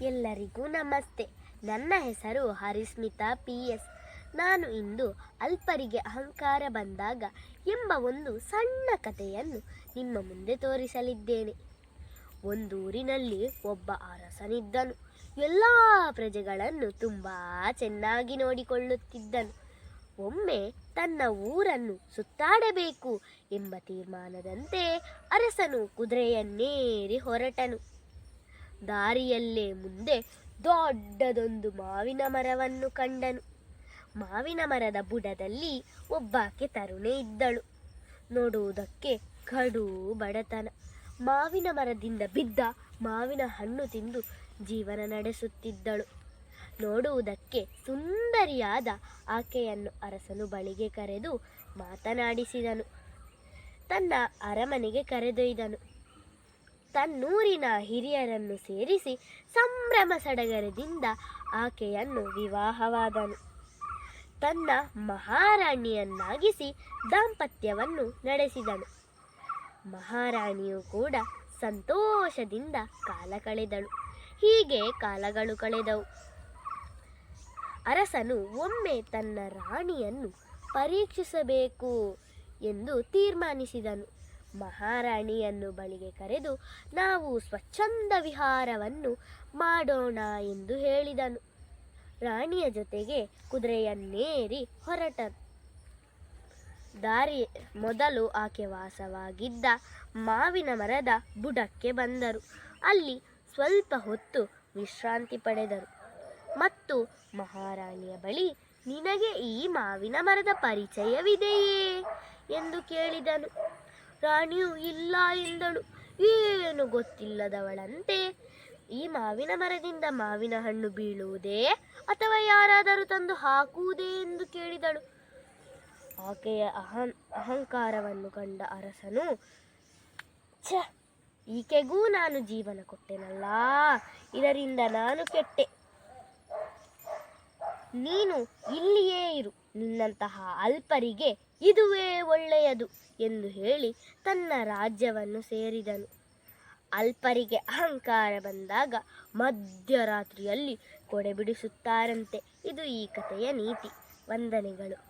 ಎಲ್ಲರಿಗೂ ನಮಸ್ತೆ. ನನ್ನ ಹೆಸರು ಹರಿಸ್ಮಿತಾ PS. ನಾನು ಇಂದು ಅಲ್ಪರಿಗೆ ಅಹಂಕಾರ ಬಂದಾಗ ಎಂಬ ಒಂದು ಸಣ್ಣ ಕಥೆಯನ್ನು ನಿಮ್ಮ ಮುಂದೆ ತೋರಿಸಲಿದ್ದೇನೆ. ಒಂದೂರಿನಲ್ಲಿ ಒಬ್ಬ ಅರಸನಿದ್ದನು. ಎಲ್ಲ ಪ್ರಜೆಗಳನ್ನು ತುಂಬ ಚೆನ್ನಾಗಿ ನೋಡಿಕೊಳ್ಳುತ್ತಿದ್ದನು. ಒಮ್ಮೆ ತನ್ನ ಊರನ್ನು ಸುತ್ತಾಡಬೇಕು ಎಂಬ ತೀರ್ಮಾನದಂತೆ ಅರಸನು ಕುದುರೆಯನ್ನೇರಿ ಹೊರಟನು. ದಾರಿಯಲ್ಲೇ ಮುಂದೆ ದೊಡ್ಡದೊಂದು ಮಾವಿನ ಮರವನ್ನು ಕಂಡನು. ಮಾವಿನ ಮರದ ಬುಡದಲ್ಲಿ ಒಬ್ಬಾಕೆ ತರುಣೆ ಇದ್ದಳು. ನೋಡುವುದಕ್ಕೆ ಕಡು ಬಡತನ. ಮಾವಿನ ಮರದಿಂದ ಬಿದ್ದ ಮಾವಿನ ಹಣ್ಣು ತಿಂದು ಜೀವನ ನಡೆಸುತ್ತಿದ್ದಳು. ನೋಡುವುದಕ್ಕೆ ಸುಂದರಿಯಾದ ಆಕೆಯನ್ನು ಅರಸನು ಬಳಿಗೆ ಕರೆದು ಮಾತನಾಡಿಸಿದನು. ತನ್ನ ಅರಮನೆಗೆ ಕರೆದೊಯ್ದನು. ತನ್ನೂರಿನ ಹಿರಿಯರನ್ನು ಸೇರಿಸಿ ಸಂಭ್ರಮ ಸಡಗರದಿಂದ ಆಕೆಯನ್ನು ವಿವಾಹವಾದನು. ತನ್ನ ಮಹಾರಾಣಿಯನ್ನಾಗಿಸಿ ದಾಂಪತ್ಯವನ್ನು ನಡೆಸಿದನು. ಮಹಾರಾಣಿಯು ಕೂಡ ಸಂತೋಷದಿಂದ ಕಾಲ ಕಳೆದಳು. ಹೀಗೆ ಕಾಲಗಳು ಕಳೆದವು. ಅರಸನು ಒಮ್ಮೆ ತನ್ನ ರಾಣಿಯನ್ನು ಪರೀಕ್ಷಿಸಬೇಕು ಎಂದು ತೀರ್ಮಾನಿಸಿದನು. ಮಹಾರಾಣಿಯನ್ನು ಬಳಿಗೆ ಕರೆದು ನಾವು ಸ್ವಚ್ಛಂದ ವಿಹಾರವನ್ನು ಮಾಡೋಣ ಎಂದು ಹೇಳಿದನು. ರಾಣಿಯ ಜೊತೆಗೆ ಕುದುರೆಯನ್ನೇರಿ ಹೊರಟನು. ದಾರಿ ಮೊದಲು ಆಕೆ ವಾಸವಾಗಿದ್ದ ಮಾವಿನ ಮರದ ಬುಡಕ್ಕೆ ಬಂದರು. ಅಲ್ಲಿ ಸ್ವಲ್ಪ ಹೊತ್ತು ವಿಶ್ರಾಂತಿ ಪಡೆದರು ಮತ್ತು ಮಹಾರಾಣಿಯ ಬಳಿ ನಿನಗೆ ಈ ಮಾವಿನ ಮರದ ಪರಿಚಯವಿದೆಯೇ ಎಂದು ಕೇಳಿದನು. ರಾಣಿಯು ಇಲ್ಲ ಎಂದಳು. ಏನು ಗೊತ್ತಿಲ್ಲದವಳಂತೆ ಈ ಮಾವಿನ ಮರದಿಂದ ಮಾವಿನ ಹಣ್ಣು ಬೀಳುವುದೇ ಅಥವಾ ಯಾರಾದರೂ ತಂದು ಹಾಕುವುದೇ ಎಂದು ಕೇಳಿದಳು. ಆಕೆಯ ಅಹಂಕಾರವನ್ನು ಕಂಡ ಅರಸನು, ಈಕೆಗೂ ನಾನು ಜೀವನ ಕೊಟ್ಟೆನಲ್ಲ, ಇದರಿಂದ ನಾನು ಕೆಟ್ಟೆ. ನೀನು ಇಲ್ಲಿಯೇ ಇರು, ನಿನ್ನಂತಹ ಅಲ್ಪರಿಗೆ ಇದುವೇ ಒಳ್ಳೆಯದು ಎಂದು ಹೇಳಿ ತನ್ನ ರಾಜ್ಯವನ್ನು ಸೇರಿದನು. ಅಲ್ಪರಿಗೆ ಅಹಂಕಾರ ಬಂದಾಗ ಮಧ್ಯರಾತ್ರಿಯಲ್ಲಿ ಕೊಡೆ ಬಿಡಿಸುತ್ತಾರಂತೆ. ಇದು ಈ ಕಥೆಯ ನೀತಿ. ವಂದನೆಗಳು.